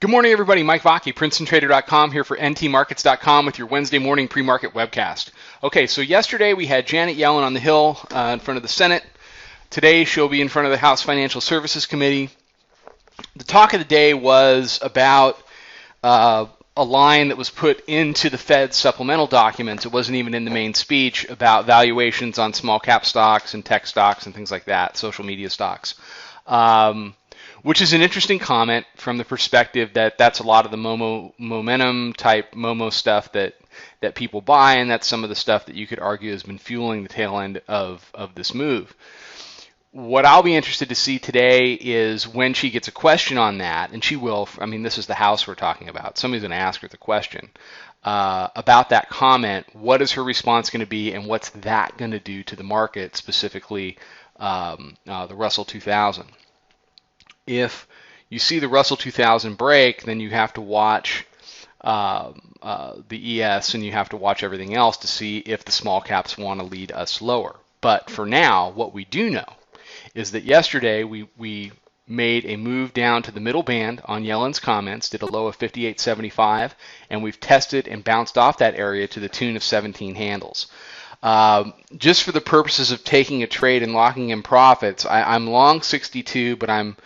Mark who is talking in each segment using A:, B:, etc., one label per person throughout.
A: Good morning, everybody. Mike Vacchi, Princetontrader.com, here for ntmarkets.com with your Wednesday morning pre-market webcast. Okay, so yesterday we had Janet Yellen on the Hill in front of the Senate. Today she'll be in front of the House Financial Services Committee. The talk of the day was about a line that was put into the Fed's supplemental documents. It wasn't even in the main speech, about valuations on small cap stocks and tech stocks and things like that, social media stocks. Which is an interesting comment from the perspective that that's a lot of the momentum type Momo stuff that people buy, and that's some of the stuff that you could argue has been fueling the tail end of this move. What I'll be interested to see today is when she gets a question on that, and she will, I mean, this is the House we're talking about. Somebody's going to ask her the question about that comment. What is her response going to be, and what's that going to do to the market, specifically the Russell 2000? If you see the Russell 2000 break, then you have to watch the ES and you have to watch everything else to see if the small caps want to lead us lower. But for now, what we do know is that yesterday we made a move down to the middle band on Yellen's comments, did a low of 58.75, and we've tested and bounced off that area to the tune of 17 handles. Just for the purposes of taking a trade and locking in profits, I'm long 62, but I'm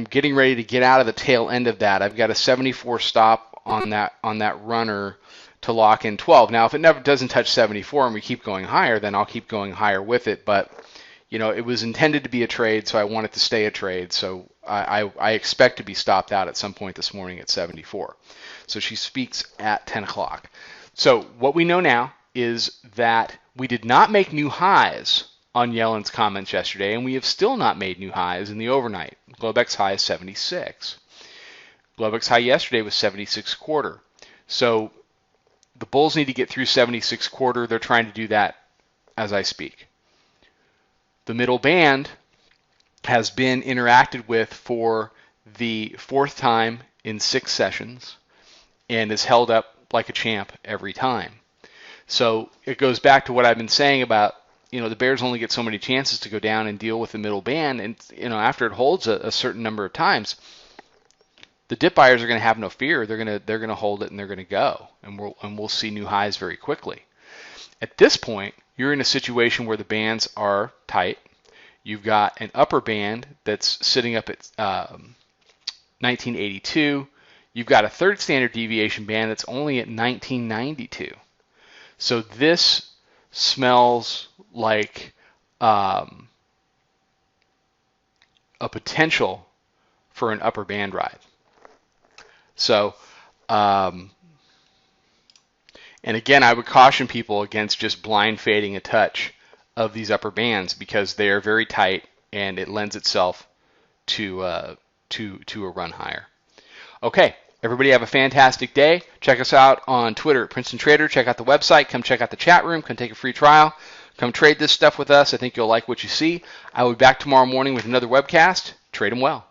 A: getting ready to get out of the tail end of that. I've got a 74 stop on that runner to lock in 12. Now, if it never doesn't touch 74 and we keep going higher, then I'll keep going higher with it. But you know, it was intended to be a trade, so I want it to stay a trade. So I expect to be stopped out at some point this morning at 74. So she speaks at 10 o'clock. So what we know now is that we did not make new highs on Yellen's comments yesterday, and we have still not made new highs in the overnight. Globex high is 76. Globex high yesterday was 76.25. So the bulls need to get through 76.25. They're trying to do that as I speak. The middle band has been interacted with for the fourth time in 6 sessions and is held up like a champ every time. So it goes back to what I've been saying about, you know, the bears only get so many chances to go down and deal with the middle band, and you know, after it holds a certain number of times, the dip buyers are going to have no fear. They're going to hold it and they're going to go, and we'll see new highs very quickly. At this point, you're in a situation where the bands are tight. You've got an upper band that's sitting up at 1982. You've got a third standard deviation band that's only at 1992. So this smells like a potential for an upper band ride. So, and again, I would caution people against just blind fading a touch of these upper bands because they are very tight and it lends itself to a run higher. Okay. Everybody have a fantastic day. Check us out on Twitter at Princeton Trader. Check out the website. Come check out the chat room. Come take a free trial. Come trade this stuff with us. I think you'll like what you see. I will be back tomorrow morning with another webcast. Trade them well.